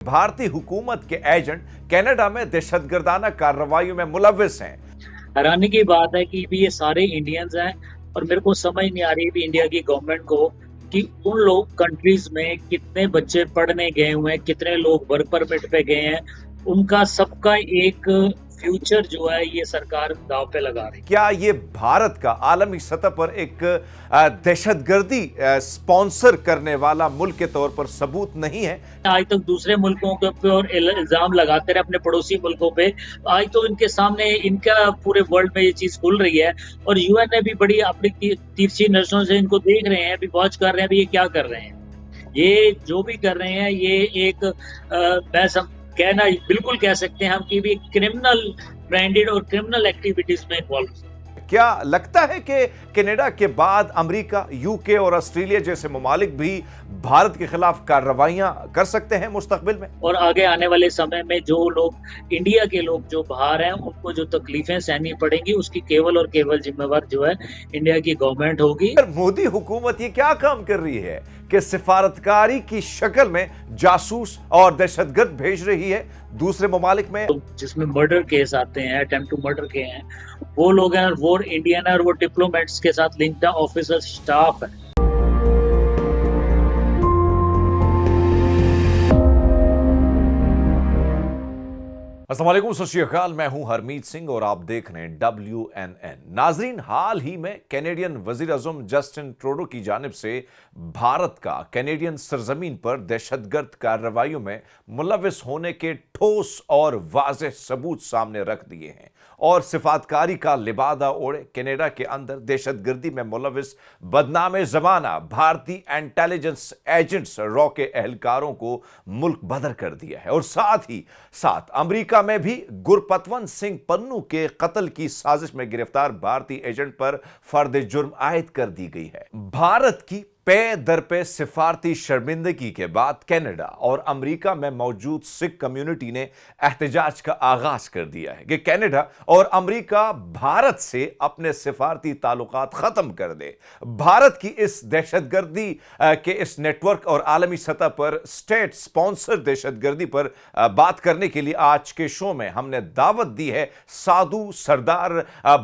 भारतीय हुकूमत के एजेंट कनाडा में दहशतगर्दाना कार्रवाइयों में मुलव्विस हैं। हैरानी की बात है कि भी ये सारे इंडियंस हैं और मेरे को समझ नहीं आ रही भी इंडिया की गवर्नमेंट को कि उन लोग कंट्रीज में कितने बच्चे पढ़ने गए हुए हैं, कितने लोग वर्क परमिट पे गए हैं, उनका सबका एक फ्यूचर जो है ये सरकार दांव पे लगा रही है। क्या ये भारत का आलमी सतह पर एक दहशतगर्दी स्पॉन्सर करने वाला मुल्क के तौर पर सबूत नहीं है? आज तक दूसरे मुल्कों के ऊपर इल्जाम लगाते रहे, अपने पड़ोसी मुल्कों पे। आज तो इनके सामने इनका पूरे वर्ल्ड में ये चीज खुल रही है और यूएन ने भी बड़ी अपनी तिरछी नजरों से इनको देख रहे हैं, भी वॉच कर रहे हैं भी ये क्या कर रहे हैं। ये जो भी कर रहे हैं ये एक मैं कहना बिल्कुल कह सकते हैं हम कि भी क्रिमिनल ब्रांडेड और क्रिमिनल एक्टिविटीज में इन्वॉल्व। क्या लगता है कि कनाडा के बाद अमेरिका, यूके और ऑस्ट्रेलिया जैसे ममालिक भी भारत के खिलाफ कार्रवाइयां कर सकते हैं मुस्तकबिल में? और आगे आने वाले समय में जो लोग इंडिया के लोग जो बाहर हैं उनको जो तकलीफें सहनी पड़ेंगी उसकी केवल और केवल जिम्मेवार जो है इंडिया की गवर्नमेंट होगी। मोदी हुकूमत ये क्या काम कर रही है कि सिफारतकारी की शक्ल में जासूस और दहशतगर्द भेज रही है दूसरे ममालिक में, जिसमें मर्डर केस आते हैं, अटेम्प्ट टू मर्डर के हैं, वो लोग हैं, वो इंडियन है और वो डिप्लोमेट्स के साथ लिंक्ड है, ऑफिसर स्टाफ है। अस्सलाम वालेकुम, सत श्री अकाल। मैं हूं हरमीत सिंह और आप देख रहे हैं WNN। नाजरीन, हाल ही में कैनेडियन वजीर आज़म जस्टिन ट्रूडो की जानिब से भारत का कैनेडियन सरजमीन पर दहशतगर्द कार्रवाइयों में मुलव्विस होने के ठोस और वाज़ेह सबूत सामने रख दिए हैं और सिफातकारी का लिबादा ओढ़े कनाडा के अंदर दहशतगर्दी में मुलव्विस बदनाम जमाना भारतीय इंटेलिजेंस एजेंट्स रॉ के एहलकारों को मुल्क बदर कर दिया है और साथ ही साथ अमेरिका में भी गुरपतवंत सिंह पन्नू के कत्ल की साजिश में गिरफ्तार भारतीय एजेंट पर फर्द जुर्म आयद कर दी गई है। भारत की पे दर पे सिफारती शर्मिंदगी के बाद कनाडा और अमेरिका में मौजूद सिख कम्युनिटी ने एहतजाज का आगाज कर दिया है कि कनाडा और अमेरिका भारत से अपने सिफारती ताल्लुकात खत्म कर दे। भारत की इस दहशतगर्दी के इस नेटवर्क और आलमी सतह पर स्टेट स्पॉन्सर दहशतगर्दी पर बात करने के लिए आज के शो में हमने दावत दी है साधु सरदार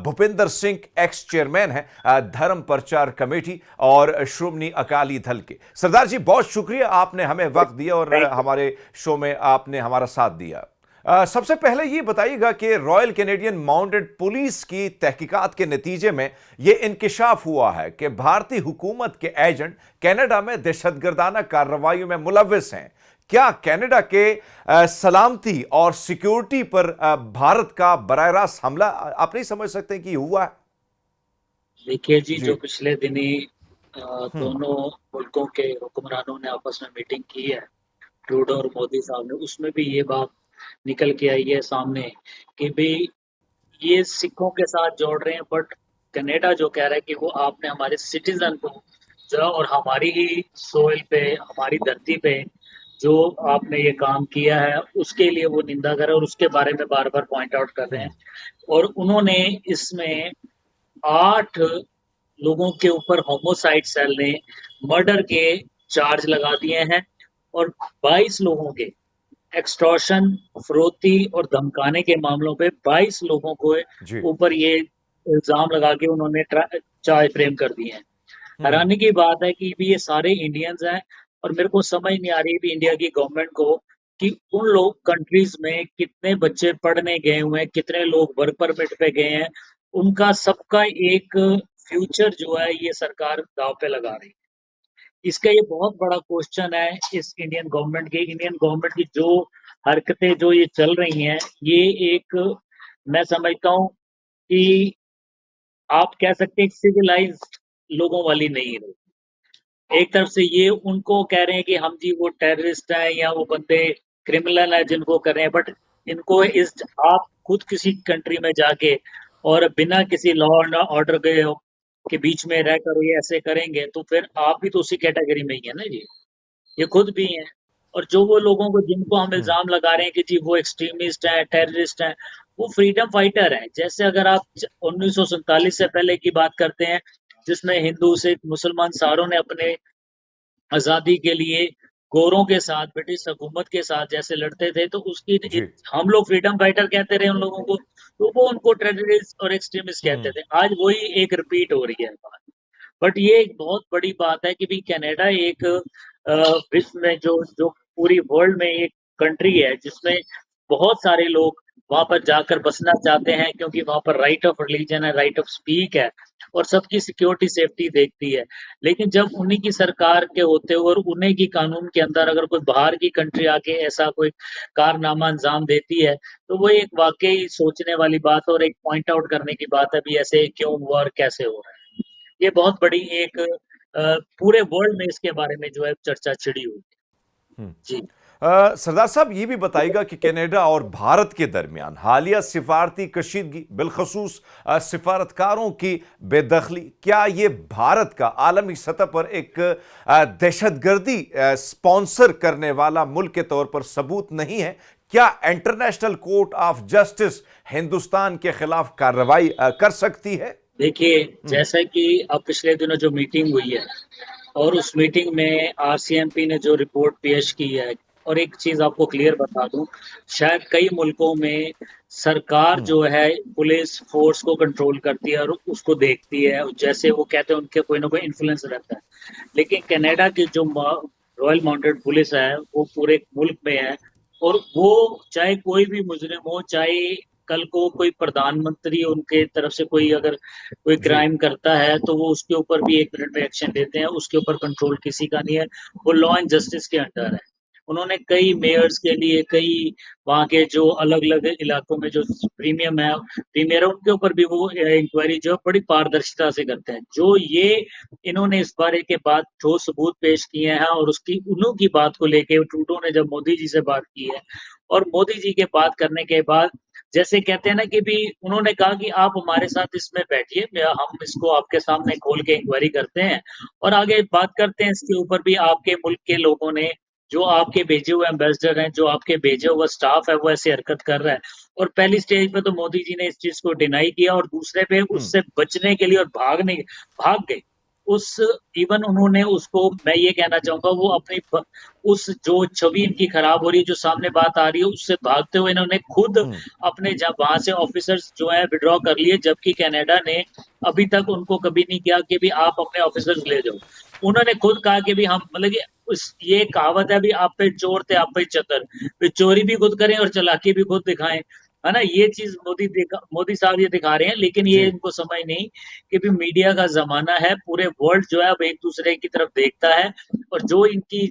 भूपिंदर सिंह, एक्स चेयरमैन है धर्म प्रचार कमेटी और श्रोमणी अकाली दल के। सरदार जी, बहुत शुक्रिया, आपने हमें वक्त दिया और हमारे शो में आपने हमारा साथ दिया। सबसे पहले ये बताइएगा कि रॉयल कैनेडियन माउंटेड पुलिस की तहकीकात के नतीजे में यह इंकिशाफ हुआ है कि भारतीय हुकूमत के एजेंट कनाडा में दहशतगर्दाना कार्रवाइयों में मुलव्विस हैं। क्या कनाडा के सलामती और सिक्योरिटी पर भारत का बराह रास्त हमला आप नहीं समझ सकते कि हुआ है? देखिए जी, जो पिछले दिनी दोनों मुल्कों के हुक्मरानों ने आपस में मीटिंग की है, ट्रूडो और मोदी साहब ने, उसमें भी ये बात निकल के आई है सामने कि भाई ये सिखों के साथ जोड़ रहे हैं, बट कनाडा जो कह रहा है कि वो आपने हमारे सिटीजन को जो और हमारी ही सोइल पे, हमारी धरती पे जो आपने ये काम किया है उसके लिए वो निंदा कर रहे हैं और उसके बारे में बार बार पॉइंट आउट कर रहे हैं। और उन्होंने इसमें 8 लोगों के ऊपर होमोसाइड सेल ने मर्डर के चार्ज लगा दिए हैं और 22 लोगों के एक्सटॉर्शन, फरोती और धमकाने के मामलों पे 22 लोगों को ऊपर ये इल्जाम लगा के उन्होंने चार्ज फ्रेम कर दिए हैं। हैरानी की बात है कि भी ये सारे इंडियंस हैं और मेरे को समझ नहीं आ रही भी इंडिया की गवर्नमेंट को कि उन लोग कंट्रीज में कितने बच्चे पढ़ने गए हुए हैं, कितने लोग वर्क परमिट पे गए हैं, उनका सबका एक फ्यूचर जो है ये सरकार दांव पे लगा रही है। इसका ये बहुत बड़ा क्वेश्चन है इस इंडियन गवर्नमेंट की जो हरकतें जो ये चल रही हैं, ये एक मैं समझता हूँ कि आप कह सकते हैं सिविलाइज्ड लोगों वाली नहीं रही। एक तरफ से ये उनको कह रहे हैं कि हम जी वो टेररिस्ट हैं या वो बंदे क्रिमिनल हैं जिनको कर रहे हैं, बट इनको इस आप खुद किसी कंट्री में जाके और बिना किसी लॉ एंड ऑर्डर के बीच में रहकर ये ऐसे करेंगे तो फिर आप भी तो उसी कैटेगरी में ही है ना जी, ये खुद भी हैं। और जो वो लोगों को जिनको हम इल्जाम लगा रहे हैं कि जी वो एक्सट्रीमिस्ट हैं, टेररिस्ट हैं, वो फ्रीडम फाइटर हैं। जैसे अगर आप 1947 से पहले की बात करते हैं जिसमें हिंदू, सिख, मुसलमान सारों ने अपने आजादी के लिए गोरों के साथ, ब्रिटिश हुकूमत के साथ जैसे लड़ते थे, तो उसकी जी। हम लोग फ्रीडम फाइटर कहते रहे उन लोगों को, तो वो उनको टेररिस्ट और एक्सट्रीमिस्ट कहते हम्म। थे। आज वही एक रिपीट हो रही है बात। बट ये एक बहुत बड़ी बात है कि भी कनाडा एक विश्व में जो जो पूरी वर्ल्ड में एक कंट्री है जिसमें बहुत सारे लोग वहां पर जाकर बसना चाहते हैं, क्योंकि वहां पर राइट ऑफ रिलीजन है, राइट ऑफ स्पीक है, और सबकी सिक्योरिटी सेफ्टी देखती है। लेकिन जब उन्हीं की सरकार के होते हुए और उन्हीं की कानून के अंदर अगर कोई बाहर की कंट्री आके ऐसा कोई कारनामा अंजाम देती है, तो वो एक वाकई सोचने वाली बात और एक पॉइंट आउट करने की बात है भी ऐसे क्यों हुआ और कैसे हो रहा है। ये बहुत बड़ी एक पूरे वर्ल्ड में इसके बारे में जो है चर्चा छिड़ी हुई है। हम्म। जी। सरदार साहब ये भी बताइएगा कि कनाडा और भारत के दरमियान हालिया सिफारती कशीदगी बिलखसूस सिफारतकारों की बेदखली, क्या ये भारत का आलमी सतह पर एक दहशतगर्दी स्पॉन्सर करने वाला मुल्क के तौर पर सबूत नहीं है? क्या international court of justice Hindustan के खिलाफ कार्रवाई कर सकती है? देखिए, हम्म। जैसा कि अब पिछले दिनों जो मीटिंग हुई है और उस मीटिंग में आरसीएमपी ने जो रिपोर्ट पेश की है, और एक चीज आपको क्लियर बता दूं, शायद कई मुल्कों में सरकार हम्म। जो है पुलिस फोर्स को कंट्रोल करती है और उसको देखती है, जैसे वो कहते हैं उनके कोई ना कोई इन्फ्लुएंस रहता है। लेकिन कनाडा की जो रॉयल माउंटेड पुलिस है वो पूरे मुल्क में है, और वो चाहे कोई भी मुजरिम हो, चाहे कल को कोई प्रधानमंत्री उनके तरफ से कोई अगर कोई जी। क्राइम करता है तो वो उसके ऊपर भी 1 मिनट में एक्शन लेते हैं, उसके ऊपर कंट्रोल किसी का नहीं है। वो लॉ एंड जस्टिस के अंडर है। उन्होंने कई मेयर्स के लिए, कई वहाँ के जो अलग अलग इलाकों में जो प्रीमियर है उनके ऊपर भी वो इंक्वायरी जो है बड़ी पारदर्शिता से करते हैं। जो ये इन्होंने इस बारे के बाद जो सबूत पेश किए हैं और उसकी उन्हों की बात को लेके ट्रूडो ने जब मोदी जी से बात की है, और मोदी जी के बात करने के बाद जैसे कहते हैं ना कि भी उन्होंने कहा कि आप हमारे साथ इसमें बैठिए, हम इसको आपके सामने खोल के इंक्वायरी करते हैं और आगे बात करते हैं इसके ऊपर भी। आपके मुल्क के लोगों ने, जो आपके भेजे हुए एम्बेसडर हैं, जो आपके भेजे हुआ स्टाफ है, वो ऐसी हरकत कर रहा है। और पहली स्टेज पे तो मोदी जी ने इस चीज को डिनाई किया, और दूसरे पे हम्म। उससे बचने के लिए और भाग गए। उस इवन उन्होंने उसको, मैं ये कहना चाहूंगा, वो अपनी उस जो छवि इनकी खराब हो रही है, जो सामने बात आ रही है, उससे भागते हुए इन्होंने खुद हम्म। अपने जब वहां से ऑफिसर्स जो है विड्रॉ कर लिए, जबकि कनाडा ने अभी तक उनको कभी नहीं किया कि भी आप अपने ऑफिसर्स ले जाओ। उन्होंने खुद कहा कि भी हम, मतलब कि ये कहावत है भी, आप पे चोर थे आप पे चतर, भी चोरी भी खुद करें और चालाकी भी खुद दिखाएं, है ना। ये चीज मोदी साहब ये दिखा रहे हैं, लेकिन ये जी। इनको समझ नहीं कि भी मीडिया का जमाना है, पूरे वर्ल्ड जो है अब एक दूसरे की तरफ देखता है, और जो इनकी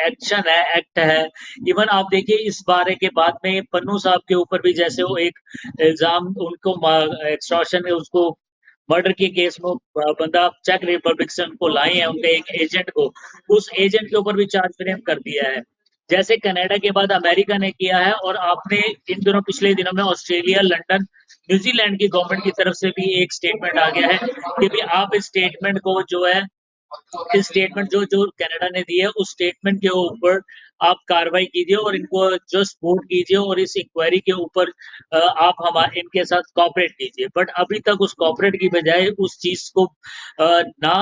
एक्शन है, एक्ट है। इवन आप देखिए इस बारे के बाद में पन्नू साहब के ऊपर भी जैसे वो एक इल्जाम उनको एक्सटॉर्शन में उसको मर्डर के केस में बंदा चेक रिपब्लिक से उनको लाए हैं, उनके एक एजेंट को, उस एजेंट के ऊपर भी चार्ज फ्रेम कर दिया है। जैसे कनाडा के बाद अमेरिका ने किया है, और आपने इन दिनों पिछले दिनों में ऑस्ट्रेलिया, लंदन, न्यूजीलैंड की गवर्नमेंट की तरफ से भी एक स्टेटमेंट आ गया है कि भी आप इस स्टेटमेंट को जो है, इस स्टेटमेंट जो जो कनाडा ने दी है उस स्टेटमेंट के ऊपर आप कार्रवाई कीजिए और इनको जो सपोर्ट कीजिए, और इस इंक्वायरी के ऊपर आप हमारे इनके साथ कॉपरेट कीजिए। बट अभी तक उस कॉपरेट की बजाय उस चीज को ना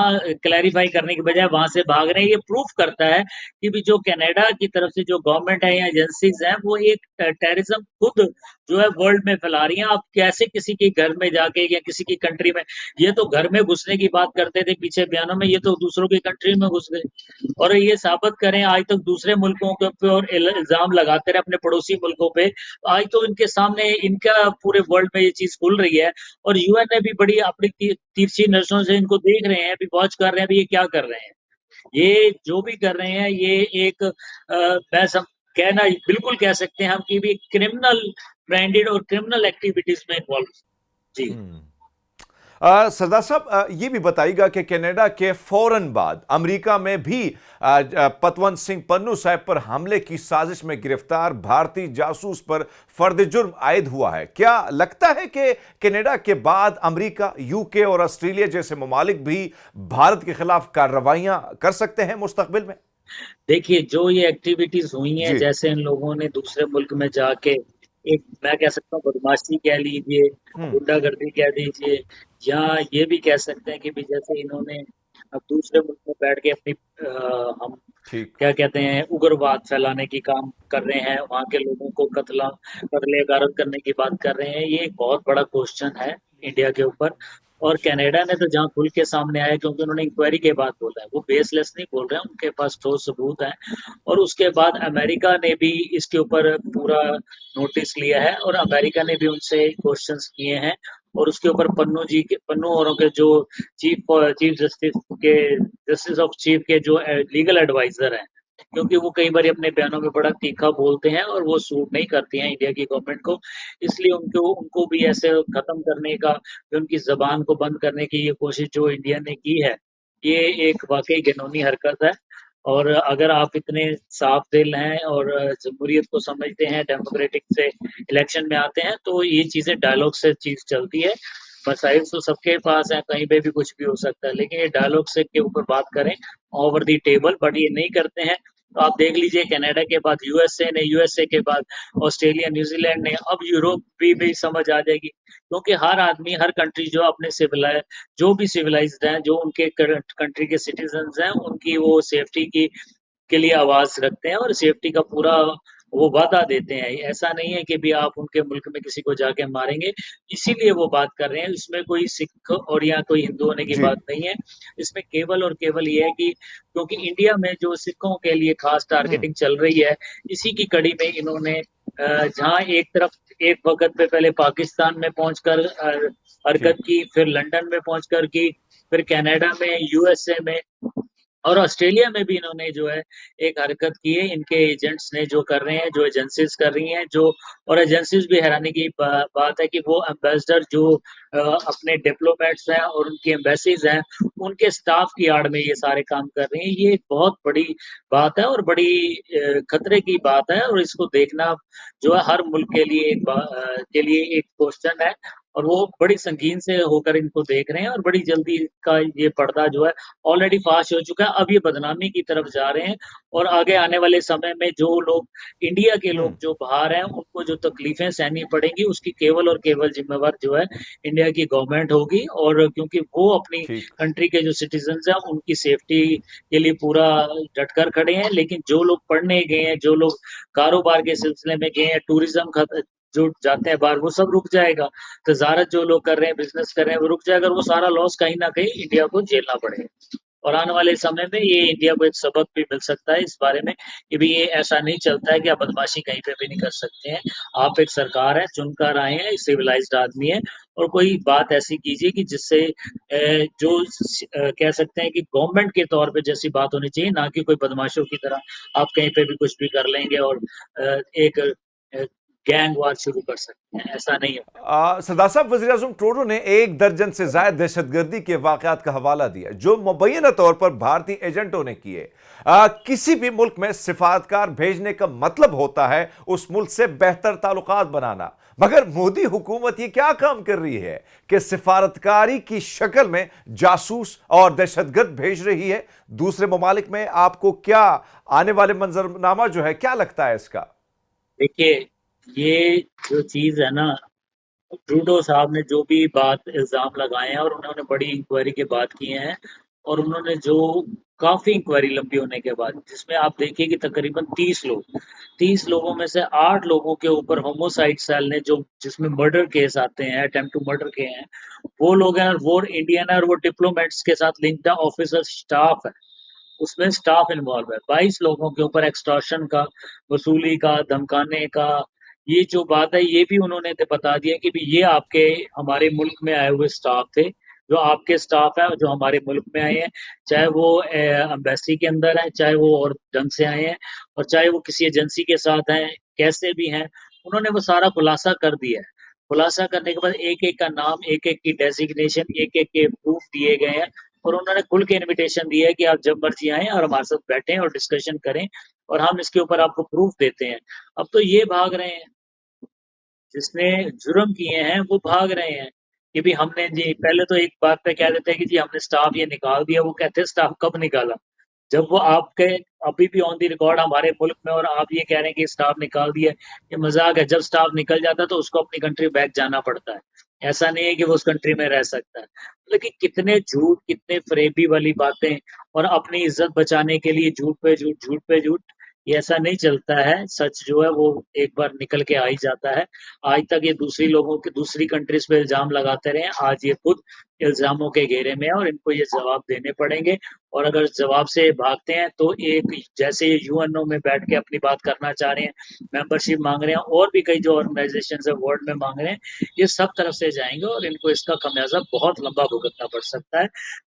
क्लैरिफाई करने की बजाय वहां से भाग रहे हैं। ये प्रूफ करता है कि भी जो कनाडा की तरफ से जो गवर्नमेंट है या एजेंसीज हैं, वो एक टेररिज्म खुद जो है वर्ल्ड में फैला रही हैं। आप कैसे किसी के घर में जाके या किसी की कंट्री में, ये तो घर में घुसने की बात करते थे पीछे बयानों में, ये तो दूसरों की कंट्री में घुस गए। और ये साबित करें, आज तक दूसरे मुल्कों के ऊपर इल्जाम लगाते रहे, अपने पड़ोसी मुल्कों पे, आज तो इनके सामने इनका पूरे वर्ल्ड में ये चीज खुल रही है, और यूएन ने भी बड़ी अपनी तिरछी नजरों से इनको देख रहे हैं, भी वॉच कर रहे हैं भी ये क्या कर रहे हैं। ये जो भी कर रहे हैं ये एक मैं सब कहना बिल्कुल कह सकते हैं हम कि भी क्रिमिनल ब्रांडेड और क्रिमिनल एक्टिविटीज में इन्वॉल्व। जी। हम्म। सरदार साहब ये भी बताइएगा कि कनाडा के फौरन बाद अमेरिका में भी पतवंत सिंह पन्नू साहब पर हमले की साजिश में गिरफ्तार भारतीय जासूस पर फर्द जुर्म आयद हुआ है। क्या लगता है कि कनाडा के बाद अमेरिका, यूके और ऑस्ट्रेलिया जैसे ममालिक भी भारत के खिलाफ कार्रवाइयां कर सकते हैं मुस्तकबिल में? देखिए, जो ये एक्टिविटीज हुई हैं, जी। जैसे इन लोगों ने दूसरे मुल्क में जाके एक, मैं कह सकता हूँ बदमाशी कह लीजिए, हम्म। गुंडागर्दी कह दीजिए, या ये भी कह सकते हैं कि भी जैसे इन्होंने अब दूसरे मुल्क में बैठ के अपनी हम ठीक। क्या कहते हैं, उग्रवाद फैलाने की काम कर रहे हैं, वहाँ के लोगों को कत्ले गारत करने की बात कर रहे हैं। ये एक बहुत बड़ा क्वेश्चन है इंडिया के ऊपर। और कनाडा ने तो जहाँ खुल के सामने आया, क्योंकि उन्होंने इंक्वायरी के बाद बोला है, वो बेसलेस नहीं बोल रहे हैं, उनके पास ठोस सबूत है। और उसके बाद अमेरिका ने भी इसके ऊपर पूरा नोटिस लिया है, और अमेरिका ने भी उनसे क्वेश्चंस किए हैं। और उसके ऊपर पन्नू औरों के जो chief chief justice of chief के जो लीगल एडवाइजर हैं, क्योंकि वो कई बार अपने बयानों में बड़ा तीखा बोलते हैं और वो सूट नहीं करती हैं इंडिया की गवर्नमेंट को। इसलिए उनको उनको भी ऐसे खत्म करने का, उनकी जबान को बंद करने की ये कोशिश जो इंडिया ने की है, ये एक वाकई घिनौनी हरकत है। और अगर आप इतने साफ दिल हैं और जमहूरियत को समझते हैं, डेमोक्रेटिक से इलेक्शन में आते हैं, तो ये चीजें डायलॉग से चीज चलती है। मसाइल तो सबके पास है, कहीं पे भी कुछ भी हो सकता है, लेकिन ये डायलॉग से के ऊपर बात करें ओवर द टेबल, बट ये नहीं करते हैं। तो आप देख लीजिए, कनाडा के बाद यूएसए ने, यूएसए के बाद ऑस्ट्रेलिया, न्यूजीलैंड ने, अब यूरोप भी समझ आ जाएगी, क्योंकि हर आदमी, हर कंट्री जो अपने सिविलाइज, जो भी सिविलाइज्ड हैं, जो उनके कंट्री के सिटीजन हैं, उनकी वो सेफ्टी की के लिए आवाज रखते हैं और सेफ्टी का पूरा वो वादा देते हैं। ऐसा नहीं है कि भी आप उनके मुल्क में किसी को जाके मारेंगे, इसीलिए वो बात कर रहे हैं। इसमें कोई सिख और या कोई हिंदू होने की जी। बात नहीं है। इसमें केवल और केवल ये है कि क्योंकि इंडिया में जो सिखों के लिए खास हम्म। टारगेटिंग चल रही है, इसी की कड़ी में इन्होंने जहां एक तरफ एक वक्त पे पहले पाकिस्तान में पहुंचकर हरकत ठीक। की, फिर लंदन में पहुंचकर की, फिर कनाडा में, यूएसए में और ऑस्ट्रेलिया में भी इन्होंने जो है एक हरकत की है। इनके एजेंट्स ने जो कर रहे हैं, जो एजेंसीज कर रही हैं, जो और एजेंसीज भी हैरानी की बात है कि वो एम्बेसडर जो अपने डिप्लोमेट्स हैं और उनकी एम्बेसीज हैं, उनके स्टाफ की आड़ में ये सारे काम कर रही हैं। ये एक बहुत बड़ी बात है और बड़ी खतरे की बात है, और इसको देखना जो है हर मुल्क के लिए के लिए एक क्वेश्चन है। और वो बड़ी संगीन से होकर इनको देख रहे हैं, और बड़ी जल्दी का ये पर्दा जो है ऑलरेडी फाश हो चुका है। अब ये बदनामी की तरफ जा रहे हैं, और आगे आने वाले समय में जो लोग, इंडिया के लोग हम्म। जो बाहर हैं, उनको जो तकलीफें सहनी पड़ेंगी, उसकी केवल और केवल जिम्मेवार जो है इंडिया की गवर्नमेंट होगी। और क्योंकि वो अपनी ठीक। कंट्री के जो सिटीजन हैं, उनकी सेफ्टी के लिए पूरा डटकर खड़े हैं। लेकिन जो लोग पढ़ने गए हैं, जो लोग कारोबार के सिलसिले में गए हैं, टूरिज्म जो जाते हैं बाहर, वो सब रुक जाएगा। तजारत जो लोग कर रहे हैं, बिजनेस कर रहे हैं, वो रुक जाएगा, और वो सारा लॉस कहीं ना कहीं इंडिया को झेलना पड़ेगा। और आने वाले समय में ये इंडिया को एक सबक भी मिल सकता है इस बारे में, कि भी ये ऐसा नहीं चलता है कि आप बदमाशी कहीं पे भी नहीं कर सकते हैं। आप एक सरकार है, चुनकर आए हैं, सिविलाइज्ड आदमी है, और कोई बात ऐसी कीजिए कि जिससे कह सकते हैं कि गवर्नमेंट के तौर पे जैसी बात होनी चाहिए, ना कि कोई बदमाशों की तरह आप कहीं पे भी कुछ भी कर लेंगे और एक गैंग वार शुरू कर सकते हैं। ऐसा नहीं है। सरदार साहब, वज़ीर आज़म ट्रूडो ने 1 दर्जन से ज्यादा दहशतगर्दी के वाकयात का हवाला दिया जो मुबैना तौर पर भारतीय एजेंटों ने किए। किसी भी मुल्क में सिफारतकार भेजने का मतलब होता है उस मुल्क से बेहतर ताल्लुकात बनाना, मगर मोदी हुकूमत ये क्या काम कर रही है कि सिफारतकारी की शक्ल में जासूस और दहशतगर्द भेज रही है दूसरे ममालिक में। आपको क्या आने वाले मंजरनामा जो है क्या लगता है इसका? देखिए, ये जो चीज है ना, ट्रूडो साहब ने जो भी बात इल्जाम लगाए हैं, और उन्होंने बड़ी इंक्वायरी के बाद किए हैं, और उन्होंने जो काफी इंक्वायरी लंबी होने के बाद, जिसमें आप देखिए कि तकरीबन 30 लोगों में से 8 लोगों के ऊपर होमोसाइड सेल ने, जो जिसमें मर्डर केस आते हैं, अटेम्प्ट टू मर्डर के हैं, वो लोग हैं, और वो इंडियन है, और वो डिप्लोमेट्स के साथ लिंक्ड है, ऑफिसर स्टाफ है, उसमें स्टाफ इन्वॉल्व है। 22 लोगों के ऊपर एक्सटॉर्शन का, वसूली का, धमकाने का, ये जो बात है, ये भी उन्होंने बता दिया कि भी ये आपके हमारे मुल्क में आए हुए स्टाफ थे, जो आपके स्टाफ है, जो हमारे मुल्क में आए हैं, चाहे वो एम्बेसी के अंदर है, चाहे वो और ढंग से आए हैं, और चाहे वो किसी एजेंसी के साथ हैं, कैसे भी हैं, उन्होंने वो सारा खुलासा कर दिया है। खुलासा करने के बाद एक एक का नाम, एक एक की डेजिग्नेशन, एक एक के प्रूफ दिए गए हैं, और उन्होंने खुल के इनविटेशन दिया है कि आप जब मर्जी आएं और हमारे साथ बैठें और डिस्कशन करें, और हम इसके ऊपर आपको प्रूफ देते हैं। अब तो ये भाग रहे हैं, जिसने जुर्म किए हैं वो भाग रहे हैं कि भी हमने जी, पहले तो एक बात पे कह देते हैं कि जी हमने स्टाफ ये निकाल दिया। वो कहते हैं स्टाफ कब निकाला, जब वो आपके अभी भी ऑन द रिकॉर्ड हमारे मुल्क में, और आप ये कह रहे हैं कि स्टाफ निकाल दिया। ये मजाक है, जब स्टाफ निकल जाता है तो उसको अपनी कंट्री बैक जाना पड़ता है। ऐसा नहीं है कि वो उस कंट्री में रह सकता है। मतलब कि कितने झूठ, कितने फरेबी वाली बातें और अपनी इज़्ज़त बचाने के लिए झूठ पे झूठ, झूठ पे झूठ, ये ऐसा नहीं चलता है। सच जो है वो एक बार निकल के आ ही जाता है। आज तक ये दूसरी लोगों के दूसरी कंट्रीज़ पे इल्ज़ाम लगाते रहे हैं, आज ये खुद इल्ज़ामों के घेरे में है और इनको ये जवाब देने पड़ेंगे। और अगर जवाब से भागते हैं तो एक जैसे ये यूएनओ में बैठ के अपनी बात करना चाह रहे हैं, मेंबरशिप माँग रहे हैं और भी कई जो ऑर्गेनाइज़ेशंस है वर्ल्ड में माँग रहे हैं, ये सब तरफ से जाएंगे और इनको इसका खमियाजा बहुत लंबा भुगतना पड़ सकता है।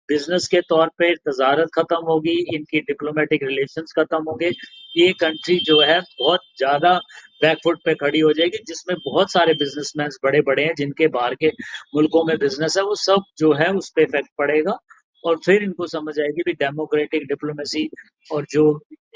बिजनेस के तौर पे तजारत खत्म होगी, इनकी डिप्लोमेटिक रिलेशंस खत्म होंगे। ये कंट्री जो है बहुत ज्यादा बैकफुट पे खड़ी हो जाएगी, जिसमें बहुत सारे बिजनेसमैन बड़े बड़े हैं जिनके बाहर के मुल्कों में बिजनेस है, वो सब जो है उस पर इफेक्ट पड़ेगा। और फिर इनको समझ आएगी भी डेमोक्रेटिक डिप्लोमेसी और जो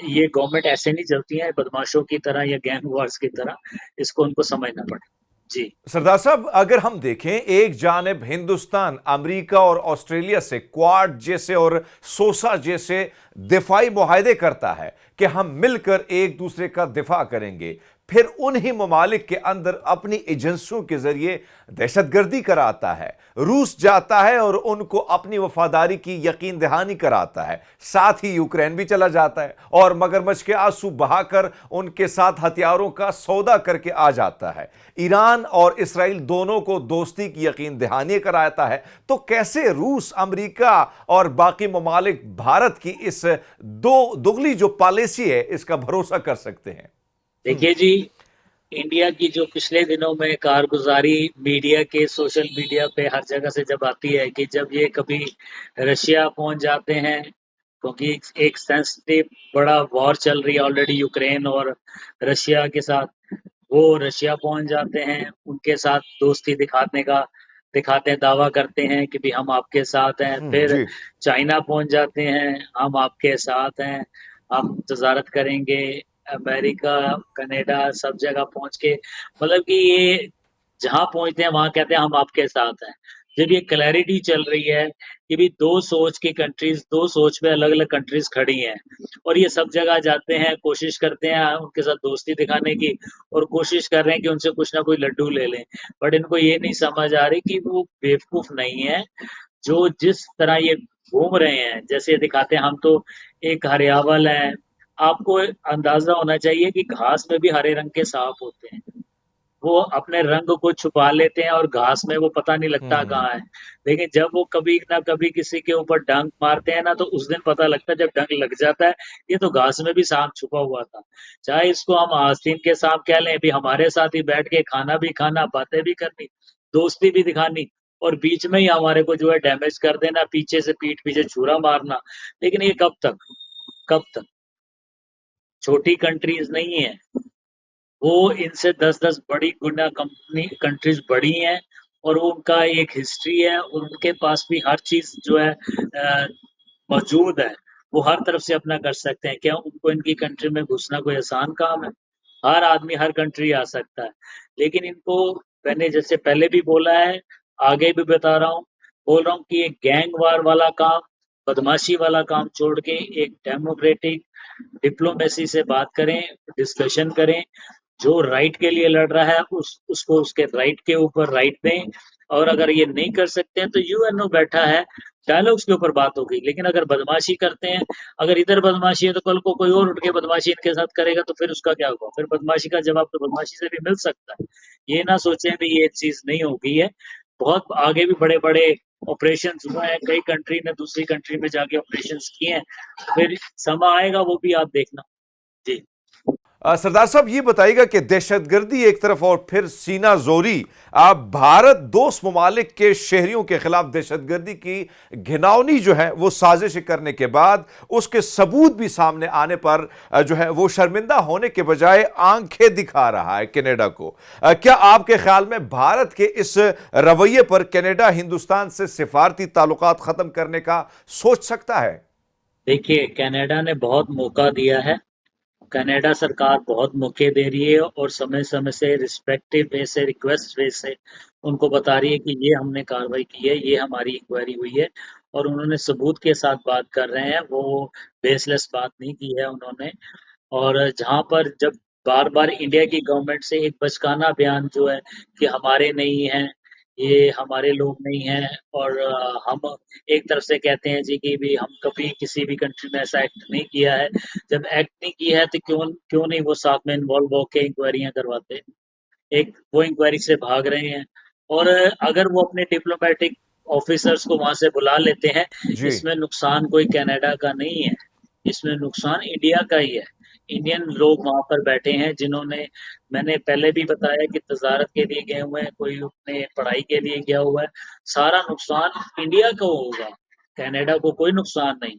ये गवर्नमेंट ऐसे नहीं चलती है बदमाशों की तरह या गैंग वॉर्स की तरह, इसको उनको समझना पड़ेगा। जी। सरदार साहब, अगर हम देखें, एक जानिब हिंदुस्तान अमेरिका और ऑस्ट्रेलिया से क्वाड जैसे और सोसा जैसे दिफाई मुआहदे करता है कि हम मिलकर एक दूसरे का दिफा करेंगे, फिर उन्हीं ममालिक के अंदर अपनी एजेंसियों के जरिए दहशतगर्दी कराता है। रूस जाता है और उनको अपनी वफादारी की यकीन दहानी कराता है, साथ ही यूक्रेन भी चला जाता है और मगरमच्छ के आंसू बहाकर उनके साथ हथियारों का सौदा करके आ जाता है। ईरान और इसराइल दोनों को दोस्ती की यकीन दहानी कराता है। तो कैसे रूस, अमेरिका और बाकी ममालिक भारत की इस दो दुगली जो पॉलिसी है इसका भरोसा कर सकते हैं? देखिए जी, इंडिया की जो पिछले दिनों में कारगुजारी मीडिया के, सोशल मीडिया पे हर जगह से जब आती है कि जब ये कभी रशिया पहुंच जाते हैं, क्योंकि एक सेंसिटिव बड़ा वॉर चल रही है ऑलरेडी यूक्रेन और रशिया के साथ, वो रशिया पहुंच जाते हैं, उनके साथ दोस्ती दिखाते हैं, दावा करते हैं कि भी हम आपके साथ हैं। फिर जी। चाइना पहुंच जाते हैं, हम आपके साथ हैं, हम तजारत करेंगे। अमेरिका, कनाडा, सब जगह पहुंच के मतलब कि ये जहां पहुंचते हैं वहां कहते हैं हम आपके साथ हैं। जब ये क्लैरिटी चल रही है कि भी दो सोच की कंट्रीज, दो सोच में अलग अलग कंट्रीज खड़ी हैं और ये सब जगह जाते हैं, कोशिश करते हैं उनके साथ दोस्ती दिखाने की और कोशिश कर रहे हैं कि उनसे कुछ ना कोई लड्डू ले लें। बट इनको ये नहीं समझ आ रही कि वो बेवकूफ नहीं है। जो जिस तरह ये घूम रहे हैं, जैसे ये दिखाते हैं हम तो एक हरियावल है, आपको अंदाजा होना चाहिए कि घास में भी हरे रंग के सांप होते हैं। वो अपने रंग को छुपा लेते हैं और घास में वो पता नहीं लगता कहाँ है। लेकिन जब वो कभी ना कभी किसी के ऊपर डंक मारते हैं ना, तो उस दिन पता लगता है जब डंक लग जाता है, ये तो घास में भी सांप छुपा हुआ था। चाहे इसको हम आस्तीन के सांप कह लें, भी हमारे साथ ही बैठ के खाना भी खाना, बातें भी करनी, दोस्ती भी दिखानी और बीच में ही हमारे को जो है डैमेज कर देना, पीछे से पीठ पीछे छुरा मारना। लेकिन ये कब तक, कब तक? छोटी कंट्रीज नहीं है वो, इनसे 10-10 बड़ी गुना कंपनी कंट्रीज बड़ी हैं और वो उनका एक हिस्ट्री है और उनके पास भी हर चीज जो है मौजूद है। वो हर तरफ से अपना कर सकते हैं। क्या उनको इनकी कंट्री में घुसना कोई आसान काम है? हर आदमी हर कंट्री आ सकता है। लेकिन इनको, मैंने जैसे पहले भी बोला है, आगे भी बता रहा हूँ, बोल रहा हूँ कि ये गैंग वार वाला काम, बदमाशी वाला काम छोड़ के एक डेमोक्रेटिक डिप्लोमेसी से बात करें, डिस्कशन करें। जो राइट के लिए लड़ रहा है उसको उसके राइट के ऊपर राइट दें। और अगर ये नहीं कर सकते हैं तो यूएनओ बैठा है, डायलॉग्स के ऊपर बात होगी। लेकिन अगर बदमाशी करते हैं, अगर इधर बदमाशी है तो कल को कोई और उठ के बदमाशी इनके साथ करेगा तो फिर उसका क्या होगा? फिर बदमाशी का जवाब तो बदमाशी से भी मिल सकता है। ये ना सोचें भी ये चीज नहीं होगी है। बहुत आगे भी बड़े बड़े ऑपरेशन हुए हैं, कई कंट्री ने दूसरी कंट्री में जाके ऑपरेशन किए हैं। फिर समय आएगा वो भी आप देखना। जी। सरदार साहब, ये बताइएगा कि दहशतगर्दी एक तरफ और फिर सीना जोरी, आप भारत दोस्त ममालिक के शहरियों के खिलाफ दहशतगर्दी की घिनौनी जो है वो साजिश करने के बाद उसके सबूत भी सामने आने पर जो है वो शर्मिंदा होने के बजाय आंखें दिखा रहा है कनाडा को। क्या आपके ख्याल में भारत के इस रवैये पर कनाडा हिंदुस्तान से सिफारती ताल्लुकात खत्म करने का सोच सकता है? देखिए, कनाडा ने बहुत मौका दिया है। कनाडा सरकार बहुत मौके दे रही है और समय समय से रिस्पेक्टिव वे से, रिक्वेस्ट वे से उनको बता रही है कि ये हमने कार्रवाई की है, ये हमारी इंक्वायरी हुई है और उन्होंने सबूत के साथ बात कर रहे हैं, वो बेसलेस बात नहीं की है उन्होंने। और जहाँ पर जब बार बार इंडिया की गवर्नमेंट से एक बचकाना बयान जो है कि हमारे नहीं है, ये हमारे लोग नहीं हैं। और हम एक तरफ से कहते हैं जी कि भी हम कभी किसी भी कंट्री में ऐसा एक्ट नहीं किया है। जब एक्ट नहीं किया है तो क्यों क्यों नहीं वो साथ में इन्वॉल्व होके इंक्वायरियां करवाते। एक वो इंक्वायरी से भाग रहे हैं। और अगर वो अपने डिप्लोमेटिक ऑफिसर्स को वहां से बुला लेते हैं, जी। इसमें नुकसान कोई कनाडा का नहीं है, इसमें नुकसान इंडिया का ही है। इंडियन लोग वहां पर बैठे हैं जिन्होंने, मैंने पहले भी बताया कि तजारत के लिए गए हुए हैं, कोई अपने पढ़ाई के लिए गया हुआ है। सारा नुकसान इंडिया को होगा, कनाडा को कोई नुकसान नहीं।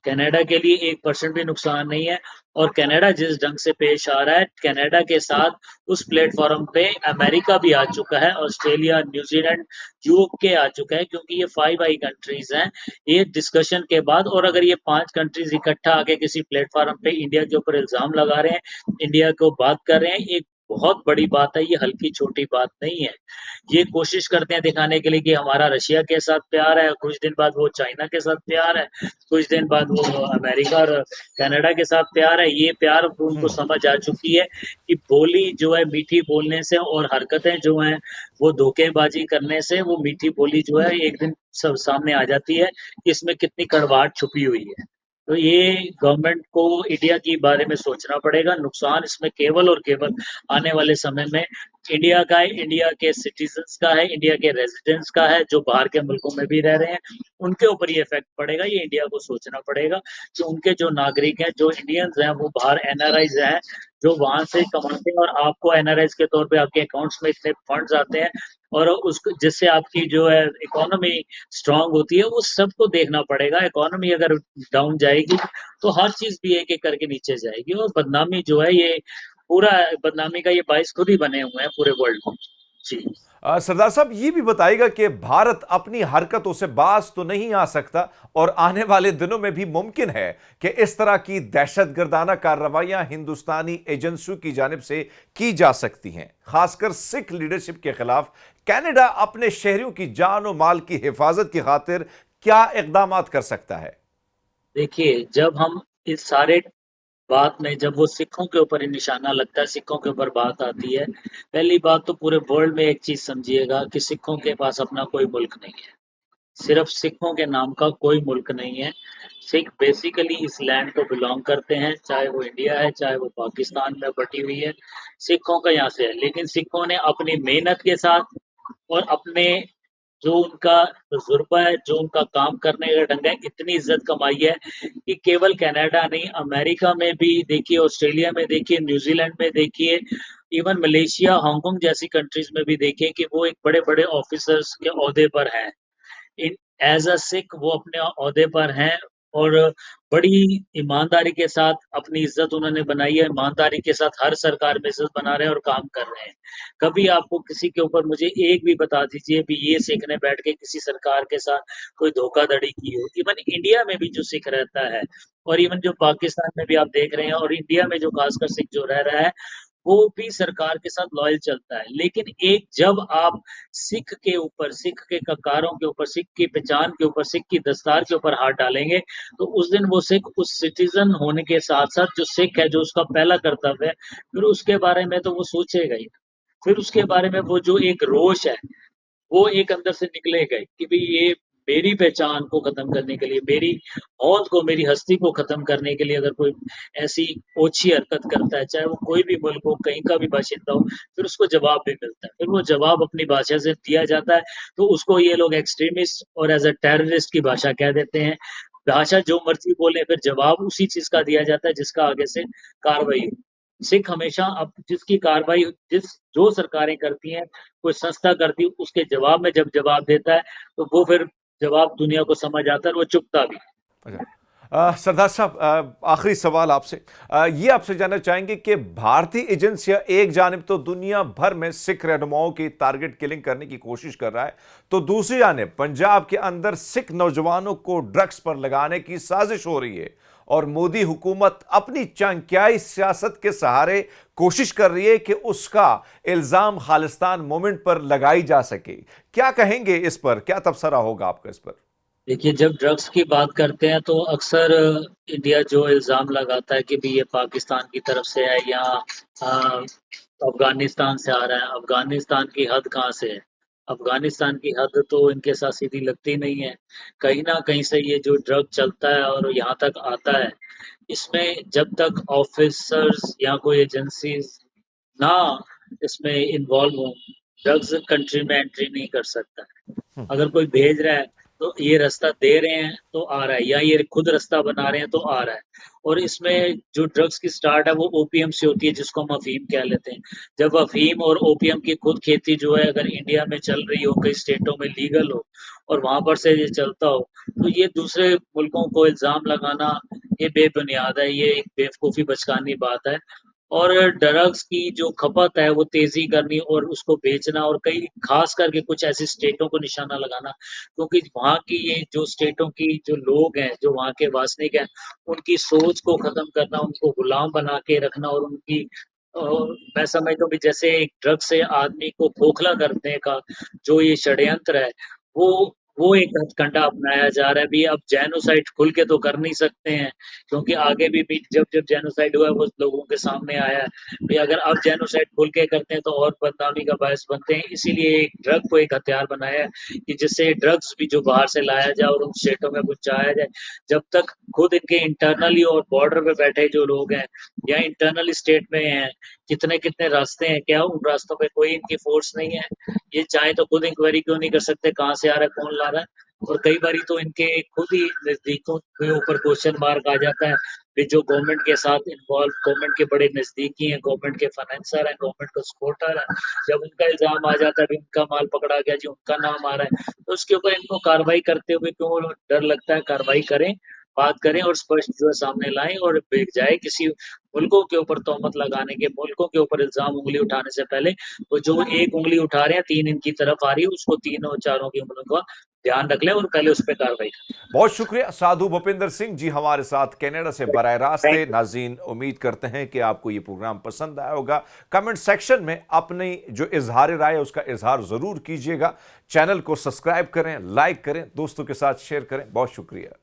कनाडा के लिए 1% भी नुकसान नहीं है। और कनाडा जिस ढंग से पेश आ रहा है, कनाडा के साथ उस प्लेटफॉर्म पे अमेरिका भी आ चुका है, ऑस्ट्रेलिया, न्यूजीलैंड, यूके आ चुका है, क्योंकि ये 5 आई कंट्रीज हैं। ये डिस्कशन के बाद, और अगर ये 5 कंट्रीज इकट्ठा आके किसी प्लेटफॉर्म पे इंडिया के ऊपर इल्जाम लगा रहे हैं, इंडिया को बात कर रहे हैं, एक बहुत बड़ी बात है, ये हल्की छोटी बात नहीं है। ये कोशिश करते हैं दिखाने के लिए कि हमारा रशिया के साथ प्यार है, कुछ दिन बाद वो चाइना के साथ प्यार है, कुछ दिन बाद वो अमेरिका और कनाडा के साथ प्यार है। ये प्यार उनको हम्म। समझ आ चुकी है कि बोली जो है मीठी बोलने से, और हरकतें जो हैं वो धोखेबाजी करने से, वो मीठी बोली जो है एक दिन सब सामने आ जाती है कि इसमें कितनी कड़वाहट छुपी हुई है। तो ये गवर्नमेंट को इंडिया के बारे में सोचना पड़ेगा। नुकसान इसमें केवल और केवल आने वाले समय में इंडिया का है, इंडिया के सिटीजन्स का है, इंडिया के रेजिडेंट्स का है, जो बाहर के मुल्कों में भी रह रहे हैं, उनके ऊपर ये इफेक्ट पड़ेगा। ये इंडिया को सोचना पड़ेगा कि उनके जो नागरिक हैं, जो इंडियंस हैं, वो बाहर एनआरआईज हैं, जो वहां से कमाते हैं, और आपको एनआरआईज के तौर पे आपके अकाउंट्स में इतने फंड्स आते हैं, और उसको जिससे आपकी जो है इकोनॉमी स्ट्रांग होती है, उस सबको देखना पड़ेगा। इकोनॉमी अगर डाउन जाएगी तो हर चीज भी एक एक करके नीचे जाएगी, और बदनामी जो है ये पूरा, बदनामी का ये बाइस खुद ही बने हुए हैं पूरे वर्ल्ड में। जी। सरदार साहब ये भी बताइएगा कि भारत अपनी हरकतों से बाज तो नहीं आ सकता और आने वाले दिनों में भी मुमकिन है कि इस तरह की दहशतगर्दाना कार्रवाइयां हिंदुस्तानी एजेंसियों की जानिब से की जा सकती हैं, खासकर सिख लीडरशिप के खिलाफ कनाडा अपने शहरियों की जान और माल की हिफाजत की खातिर क्या इकदाम कर सकता है? देखिए, जब हम इस सारे बात में, जब वो सिखों के ऊपर ही निशाना लगता है, सिखों के ऊपर बात आती है, पहली बात तो पूरे वर्ल्ड में एक चीज समझिएगा कि सिखों के पास अपना कोई मुल्क नहीं है। सिर्फ सिखों के नाम का कोई मुल्क नहीं है। सिख बेसिकली इस लैंड को बिलोंग करते हैं, चाहे वो इंडिया है, चाहे वो पाकिस्तान में बटी हुई है, सिखों का यहाँ से है। लेकिन सिखों ने अपनी मेहनत के साथ और अपने जो उनका तजुर्बा है, जो उनका काम करने का ढंग है, इतनी इज्जत कमाई है कि केवल कनाडा नहीं, अमेरिका में भी देखिए, ऑस्ट्रेलिया में देखिए, न्यूजीलैंड में देखिए, इवन मलेशिया, हांगकांग जैसी कंट्रीज में भी देखिए कि वो एक बड़े बड़े ऑफिसर्स के ओहदे पर हैं। इन एज अ सिख वो अपने ओहदे पर हैं, और बड़ी ईमानदारी के साथ अपनी इज्जत उन्होंने बनाई है। ईमानदारी के साथ हर सरकार में इज्जत बना रहे हैं और काम कर रहे हैं। कभी आपको किसी के ऊपर मुझे एक भी बता दीजिए भी ये सिख ने बैठ के किसी सरकार के साथ कोई धोखाधड़ी की हो। इवन इंडिया में भी जो सिख रहता है, और इवन जो पाकिस्तान में भी आप देख रहे हैं, और इंडिया में जो खासकर सिख जो रह रहा है, वो भी सरकार के साथ लॉयल चलता है। लेकिन एक जब आप सिख के ऊपर, सिख के ककारों के ऊपर, सिख की पहचान के ऊपर, सिख की दस्तार के ऊपर हाथ डालेंगे, तो उस दिन वो सिख उस सिटीजन होने के साथ साथ जो सिख है, जो उसका पहला कर्तव्य है, फिर उसके बारे में तो वो सोचेगा ही। फिर उसके बारे में वो जो एक रोष है, वो एक अंदर से निकलेगा ही कि भाई ये मेरी पहचान को खत्म करने के लिए, मेरी हौद को, मेरी हस्ती को खत्म करने के लिए अगर कोई ऐसी ओछी हरकत करता है, चाहे वो कोई भी मुल्क हो, कहीं का भी बाशिंदा हो, फिर उसको जवाब भी मिलता है। फिर वो जवाब अपनी भाषा से दिया जाता है। तो उसको ये लोग एक्सट्रीमिस्ट और एज अ टेररिस्ट की भाषा कह देते हैं। भाषा जो मर्जी बोले, फिर जवाब उसी चीज का दिया जाता है जिसका आगे से कार्रवाई। सिख हमेशा अब जिसकी कार्रवाई, जिस जो सरकारें करती हैं, कोई संस्था करती है, उसके जवाब में जब जवाब देता है, तो वो फिर जवाब दुनिया को समझ आता है और वो चुपता भी। अच्छा। सरदार साहब, आखिरी सवाल आपसे, ये आपसे जानना चाहेंगे कि भारतीय एजेंसियां एक जानिब तो दुनिया भर में सिख रहनुमाओं की टारगेट किलिंग करने की कोशिश कर रहा है, तो दूसरी जानिब पंजाब के अंदर सिख नौजवानों को ड्रग्स पर लगाने की साजिश हो रही है और मोदी हुकूमत अपनी चांक्याई सियासत के सहारे कोशिश कर रही है कि उसका इल्जाम खालिस्तान मूवमेंट पर लगाई जा सके। क्या कहेंगे इस पर, क्या तबसरा होगा आपका इस पर? देखिए, जब ड्रग्स की बात करते हैं तो अक्सर इंडिया जो इल्ज़ाम लगाता है कि भी ये पाकिस्तान की तरफ से है, या अ, अफ़गानिस्तान से आ रहा है। अफ़गानिस्तान की हद कहाँ से है? अफगानिस्तान की हद तो इनके साथ सीधी लगती नहीं है। कहीं न कहीं से ये जो ड्रग चलता है और यहाँ तक आता है, इसमें जब तक ऑफ़िसर्स या कोई एजेंसीज़ ना इसमें इन्वॉल्व हों, ड्रग्स कंट्री में एंट्री नहीं कर सकता है। अगर कोई भेज रहा है तो ये रास्ता दे रहे हैं तो आ रहा है, या ये खुद रास्ता बना रहे हैं तो आ रहा है। और इसमें जो ड्रग्स की स्टार्ट है वो ओपीएम से होती है, जिसको हम अफीम कह लेते हैं। जब अफीम और ओपीएम की खुद खेती जो है अगर इंडिया में चल रही हो, कई स्टेटों में लीगल हो और वहां पर से ये चलता हो, तो ये दूसरे मुल्कों को इल्जाम लगाना ये बेबुनियाद है, ये एक बेवकूफ़ी बचकानी बात है। और ड्रग्स की जो खपत है वो तेज़ी करनी और उसको बेचना, और कई ख़ास करके कुछ ऐसी स्टेटों को निशाना लगाना, क्योंकि वहाँ की ये जो स्टेटों की जो लोग हैं, जो वहाँ के वासनिक हैं, उनकी सोच को ख़त्म करना, उनको गुलाम बना के रखना और उनकी मैं समझता हूँ कि जैसे एक ड्रग्स से आदमी को खोखला करने का जो ये षड्यंत्र है, वो वो एक हथकंडा अपनाया जा रहा है। अभी अब जेनोसाइड खुल के तो कर नहीं सकते हैं, क्योंकि आगे भी जब जेनोसाइड हुआ है वो लोगों के सामने आया है। भाई अगर अब जेनोसाइड खुल के करते हैं तो और बदनामी का बायस बनते हैं। इसीलिए एक ड्रग को एक हथियार बनाया है कि जिससे ड्रग्स भी जो बाहर से लाया जाए और उन स्टेटों में पहुँचाया जाए। जब तक खुद इनके इंटरनली और बॉर्डर पे बैठे जो लोग हैं या इंटरनल स्टेट में हैं, कितने-कितने रास्ते हैं, क्या उन रास्तों पे कोई इनकी फ़ोर्स नहीं है? ये चाहें तो खुद इंक्वायरी क्यों नहीं कर सकते, कहाँ से आ रहा है, कौन ला रहा है? और कई बारी तो इनके खुद ही नज़दीकों के ऊपर क्वेश्चन मार्क आ जाता है कि जो गवर्नमेंट के साथ इन्वॉल्व, गवर्नमेंट के बड़े नज़दीकी हैं, गवर्नमेंट के फाइनेंसर हैं, गवर्नमेंट का सपोर्टर हैं, जब उनका इल्ज़ाम आ जाता है कि उनका माल पकड़ा गया जी, उनका नाम आ रहा है, तो उसके ऊपर इनको कार्रवाई करते हुए क्यों डर लगता है? कार्रवाई करें, बात करें और स्पष्ट जो है सामने लाएँ और बजाए किसी मुल्कों के ऊपर तोहमत लगाने के, मुल्कों के ऊपर इल्ज़ाम उँगली उठाने से पहले, वो जो एक उँगली उठा रहे हैं, 3 इनकी तरफ आ रही है, उसको तीनों चारों की उँगलियों का ध्यान रख लें और पहले उस पे कार्रवाई करें। बहुत शुक्रिया साधु भूपिंदर सिंह जी, हमारे साथ कनाडा से बराह रास्त थे। Thank you. नाज़रीन, उम्मीद करते हैं कि आपको ये प्रोग्राम पसंद आया होगा। कमेंट सेक्शन में अपनी जो इजहार राय है उसका इजहार जरूर कीजिएगा। चैनल को सब्सक्राइब करें, लाइक करें, दोस्तों के साथ शेयर करें। बहुत शुक्रिया।